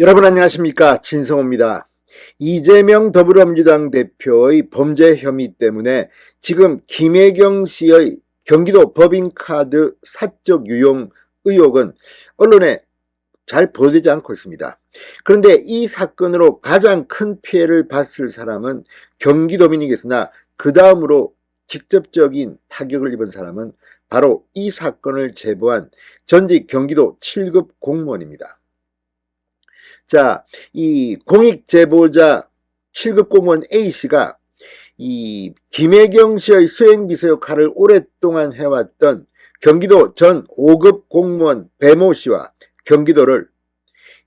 여러분 안녕하십니까, 진성호입니다. 이재명 더불어민주당 대표의 범죄 혐의 때문에 지금 김혜경 씨의 경기도 법인카드 사적 유용 의혹은 언론에 잘 보도되지 않고 있습니다. 그런데 이 사건으로 가장 큰 피해를 봤을 사람은 경기도민이겠으나 그 다음으로 직접적인 타격을 입은 사람은 바로 이 사건을 제보한 전직 경기도 7급 공무원입니다. 자, 이 공익제보자 7급 공무원 A씨가 이 김혜경 씨의 수행비서 역할을 오랫동안 해왔던 경기도 전 5급 공무원 배모 씨와 경기도를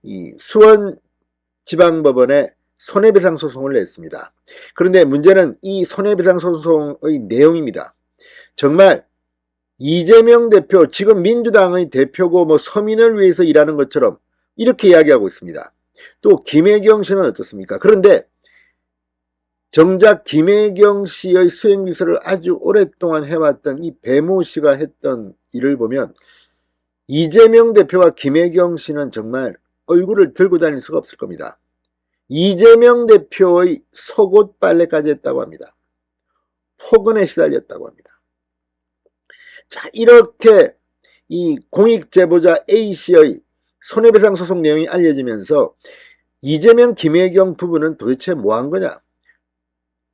이 수원지방법원에 손해배상 소송을 냈습니다. 그런데 문제는 이 손해배상 소송의 내용입니다. 정말 이재명 대표, 지금 민주당의 대표고 서민을 위해서 일하는 것처럼 이렇게 이야기하고 있습니다. 또 김혜경 씨는 어떻습니까? 그런데 정작 김혜경 씨의 수행비서를 아주 오랫동안 해왔던 이 배모 씨가 했던 일을 보면 이재명 대표와 김혜경 씨는 정말 얼굴을 들고 다닐 수가 없을 겁니다. 이재명 대표의 속옷 빨래까지 했다고 합니다. 폭언에 시달렸다고 합니다. 자, 이렇게 이 공익제보자 A씨의 손해배상 소송 내용이 알려지면서 이재명 김혜경 부부는 도대체 뭐 한 거냐,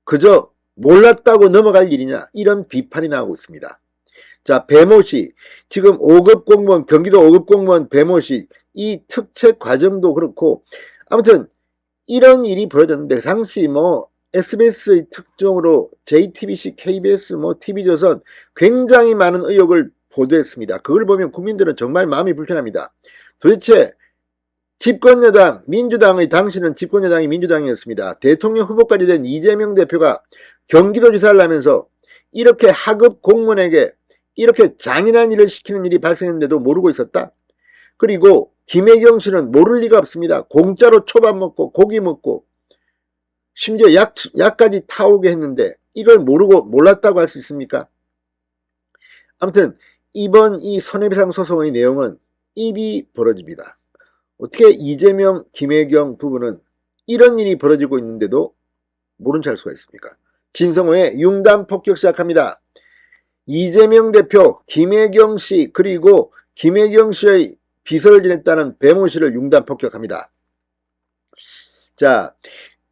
그저 몰랐다고 넘어갈 일이냐, 이런 비판이 나오고 있습니다. 자, 배모씨, 지금 5급 공무원, 경기도 5급 공무원 배모씨, 이 특채 과정도 그렇고 아무튼 이런 일이 벌어졌는데 당시 SBS의 특종으로 JTBC, KBS, TV조선 굉장히 많은 의혹을 보도했습니다. 그걸 보면 국민들은 정말 마음이 불편합니다. 도대체 집권여당 민주당의, 당시는 집권여당이 민주당이었습니다. 대통령 후보까지 된 이재명 대표가 경기도지사를 하면서 이렇게 하급 공무원에게 이렇게 잔인한 일을 시키는 일이 발생했는데도 모르고 있었다? 그리고 김혜경 씨는 모를 리가 없습니다. 공짜로 초밥 먹고 고기 먹고 심지어 약까지 타오게 했는데 이걸 모르고 몰랐다고 할 수 있습니까? 아무튼 이번 이 손해배상 소송의 내용은 입이 벌어집니다. 어떻게 이재명, 김혜경 부부는 이런 일이 벌어지고 있는데도 모른 체 할 수가 있습니까? 진성호의 융단 폭격 시작합니다. 이재명 대표, 김혜경 씨, 그리고 김혜경 씨의 비서를 지냈다는 배모 씨를 융단 폭격합니다. 자,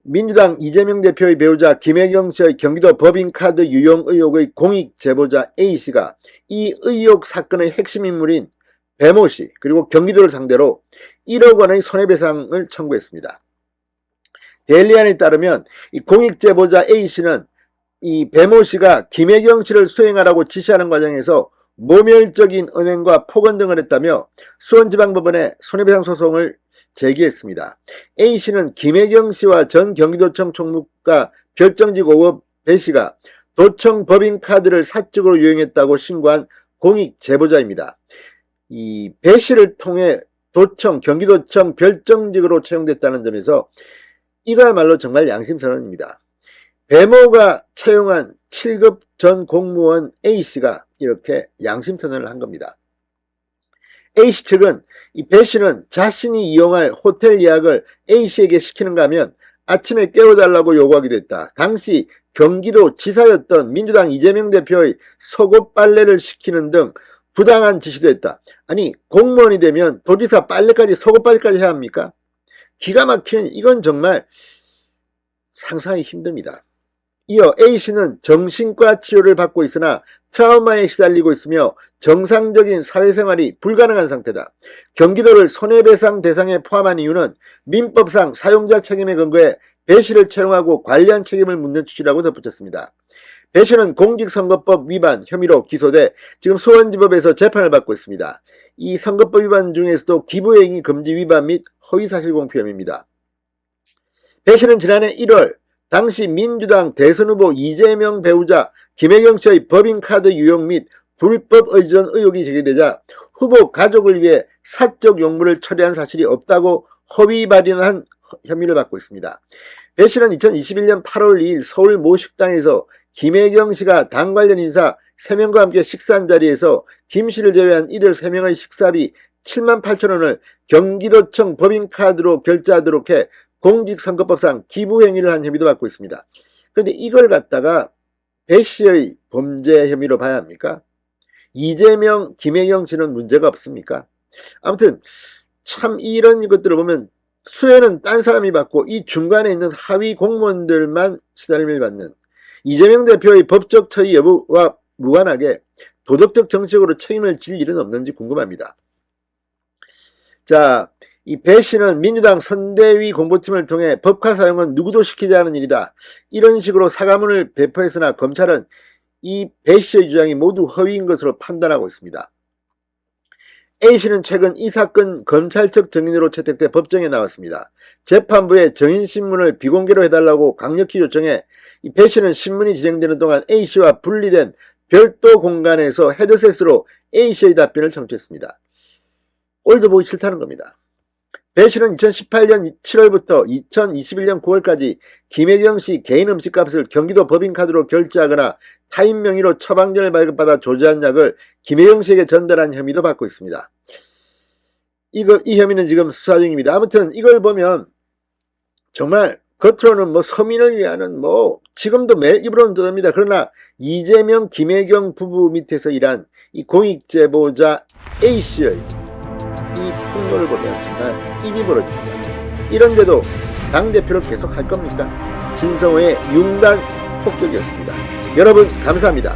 민주당 이재명 대표의 배우자 김혜경 씨의 경기도 법인카드 유용 의혹의 공익제보자 A씨가 이 의혹 사건의 핵심 인물인 배모 씨 그리고 경기도를 상대로 1억 원의 손해배상을 청구했습니다. 데일리안에 따르면 이 공익제보자 A씨는 이 배모 씨가 김혜경 씨를 수행하라고 지시하는 과정에서 모멸적인 언행과 폭언 등을 했다며 수원지방법원에 손해배상 소송을 제기했습니다. A씨는 김혜경 씨와 전 경기도청 총무과 별정직 5급 배씨가 도청 법인카드를 사적으로 유용했다고 신고한 공익제보자입니다. 이 배씨를 통해 도청, 경기도청 별정직으로 채용됐다는 점에서 이거야말로 정말 양심선언입니다. 배모가 채용한 7급 전 공무원 A씨가 이렇게 양심선언을 한 겁니다. A씨 측은 이 배씨는 자신이 이용할 호텔 예약을 A씨에게 시키는가 하면 아침에 깨워달라고 요구하기도 했다. 당시 경기도 지사였던 민주당 이재명 대표의 속옷 빨래를 시키는 등 부당한 지시도 했다. 아니, 공무원이 되면 도지사 빨래까지, 속옷 빨래까지 해야 합니까? 기가 막히는, 이건 정말 상상하기 힘듭니다. 이어 A씨는 정신과 치료를 받고 있으나 트라우마에 시달리고 있으며 정상적인 사회생활이 불가능한 상태다. 경기도를 손해배상 대상에 포함한 이유는 민법상 사용자 책임에 근거해 배씨를 채용하고 관리한 책임을 묻는 취지라고 덧붙였습니다. 배씨는 공직선거법 위반 혐의로 기소돼 지금 수원지법에서 재판을 받고 있습니다. 이 선거법 위반 중에서도 기부행위 금지 위반 및 허위사실공표 혐의입니다. 배씨는 지난해 1월 당시 민주당 대선후보 이재명 배우자 김혜경 씨의 법인카드 유용 및 불법 의전 의혹이 제기되자 후보 가족을 위해 사적 용물을 처리한 사실이 없다고 허위 발언한 혐의를 받고 있습니다. 배 씨는 2021년 8월 2일 서울 모 식당에서 김혜경 씨가 당 관련 인사 3명과 함께 식사한 자리에서 김 씨를 제외한 이들 3명의 식사비 78,000원을 경기도청 법인카드로 결제하도록 해 공직선거법상 기부행위를 한 혐의도 받고 있습니다. 그런데 이걸 갖다가 배 씨의 범죄 혐의로 봐야 합니까? 이재명, 김혜경 씨는 문제가 없습니까? 아무튼 참 이런 것들을 보면 수혜는 딴 사람이 받고 이 중간에 있는 하위 공무원들만 시달림을 받는, 이재명 대표의 법적 처리 여부와 무관하게 도덕적 정책으로 책임을 질 일은 없는지 궁금합니다. 자, 이 배 씨는 민주당 선대위 공보팀을 통해 법카 사용은 누구도 시키지 않은 일이다, 이런 식으로 사과문을 배포했으나 검찰은 이 배 씨의 주장이 모두 허위인 것으로 판단하고 있습니다. A씨는 최근 이 사건 검찰 측 증인으로 채택돼 법정에 나왔습니다. 재판부에 증인신문을 비공개로 해달라고 강력히 요청해 이 배 씨는 신문이 진행되는 동안 A씨와 분리된 별도 공간에서 헤드셋으로 A씨의 답변을 청취했습니다. 오늘도 보기 싫다는 겁니다. 배 씨는 2018년 7월부터 2021년 9월까지 김혜경 씨 개인 음식값을 경기도 법인카드로 결제하거나 타인 명의로 처방전을 발급받아 조제한 약을 김혜경 씨에게 전달한 혐의도 받고 있습니다. 이 혐의는 지금 수사 중입니다. 아무튼 이걸 보면 정말 겉으로는 뭐 서민을 위하는 지금도 매 입으로는 떠듭니다. 그러나 이재명, 김혜경 부부 밑에서 일한 이 공익제보자 A씨의 이 폭로를 보면 정말 입이 벌어집니다. 이런데도 당대표를 계속 할 겁니까? 진성호의 융단 폭격이었습니다. 여러분 감사합니다.